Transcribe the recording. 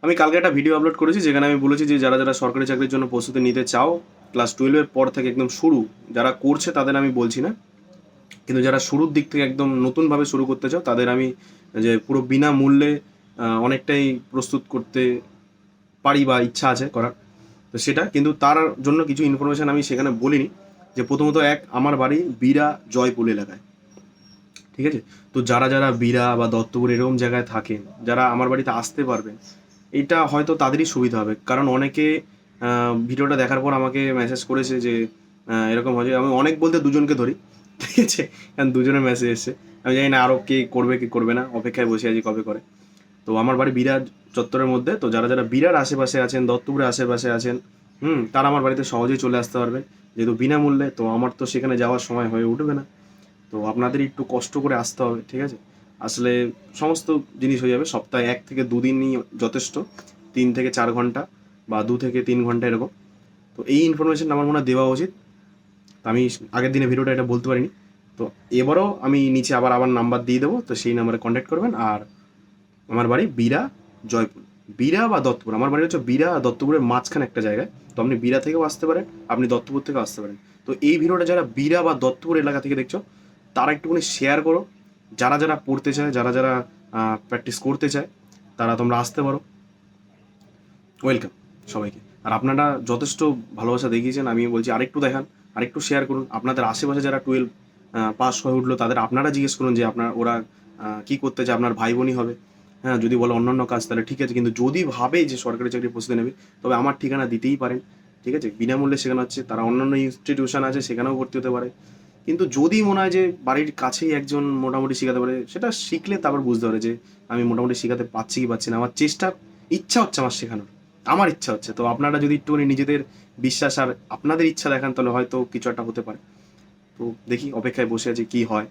আমি কালকে একটা ভিডিও আপলোড করেছি যেখানে আমি বলেছি যে যারা যারা সরকারি চাকরির জন্য প্রস্তুতি নিতে চাও ক্লাস 12-এর পর থেকে একদম শুরু, যারা করছে তাদের আমি বলছি না, কিন্তু যারা শুরুর দিক থেকে একদম নতুনভাবে শুরু করতে চাও তাদের আমি যে পুরো বিনামূল্যে অনেকটাই প্রস্তুত করতে পারি বা ইচ্ছা আছে করার। তো সেটা কিন্তু তার জন্য কিছু ইনফরমেশান আমি সেখানে বলিনি। যে প্রথমত আমার বাড়ি বিরা জয়পুর এলাকায়, ঠিক আছে? তো যারা যারা বিরা বা দত্তপুর এরকম জায়গায় থাকেন, যারা আমার বাড়িতে আসতে পারবেন, এটা হয়তো তাদেরই সুবিধা হবে। কারণ অনেকে ভিডিওটা দেখার পর আমাকে মেসেজ করেছে যে এরকম হয় যে, আমি অনেক বলতে দুজনকে ধরি, ঠিক আছে? কারণ দুজনের মেসেজ এসছে। আমি জানি না আরও কে করবে কি করবে না, অপেক্ষায় বসে আছি কবে করে। তো আমার বাড়ি বিরাট চত্বরের মধ্যে। তো যারা যারা বিরার আশেপাশে আছেন, দত্তপুরের আশেপাশে আছেন, তারা আমার বাড়িতে সহজেই চলে আসতে পারবে, যেহেতু বিনামূল্যে। তো আমার তো সেখানে যাওয়ার সময় হয়ে উঠবে না, তো আপনাদের একটু কষ্ট করে আসতে হবে, ঠিক আছে? আসলে সমস্ত জিনিস হয়ে যাবে, সপ্তাহে 1 থেকে 2 দিনই যথেষ্ট, 3 থেকে 4 ঘন্টা বা 2 থেকে 3 ঘন্টা এরকম। তো এই ইনফরমেশন আমার মনে হয় দেওয়া উচিত। তো আমি আগের দিনে ভিডিওটা এটা বলতে পারিনি, তো এবারও আমি নিচে আবার নাম্বার দিয়ে দেবো, তো সেই নাম্বারে কন্ট্যাক্ট করবেন। আর আমার বাড়ি বিরা জয়পুর, বিরা বা দত্তপুর। আমার বাড়ি হচ্ছে বিরা আর দত্তপুরের মাঝখানে একটা জায়গায়। তো আপনি বিরা থেকেও আসতে পারেন, আপনি দত্তপুর থেকেও আসতে পারেন। তো এই ভিডিওটা যারা বিরা বা দত্তপুর এলাকা থেকে দেখছো তারা একটুখানি শেয়ার করো। যারা যারা পড়তে চায়, যারা যারা প্র্যাকটিস করতে চায়, তারা তোমরা আসতে পারো। ওয়েলকাম সবাইকে। আর আপনারা যথেষ্ট ভালোবাসা দেখিয়েছেন, আমি বলছি আরেকটু দেখান, আরেকটু শেয়ার করুন। আপনাদের আশেপাশে যারা 12 পাস হয়ে উঠলো তাদের আপনারা জিজ্ঞেস করুন যে ওরা কী করতে চায়, আপনার ভাই বোনই হবে। হ্যাঁ, যদি বলে অন্যান্য কাজ তাহলে ঠিক আছে, কিন্তু যদি ভাবে যে সরকারি চাকরির প্রস্তুতি নেবে, তবে আমার ঠিকানা দিতেই পারেন, ঠিক আছে? বিনামূল্যে শেখানো হচ্ছে, তারা অন্যান্য ইনস্টিটিউশন আছে সেখানেও ভর্তি হতে পারে। কিন্তু যদি মনে হয় যে বাড়ির কাছেই একজন মোটামুটি শেখাতে পারে, সেটা শিখলে তারপর বুঝতে পারে যে আমি মোটামুটি শেখাতে পারছি কি পারছি না। আমার ইচ্ছা হচ্ছে আমার শেখানোর, আমার ইচ্ছা হচ্ছে। তো আপনারা যদি একটুখানি নিজেদের বিশ্বাস আর আপনাদের ইচ্ছা দেখান, তাহলে হয়তো কিছু একটা হতে পারে। তো দেখি, অপেক্ষায় বসে আছি কী হয়।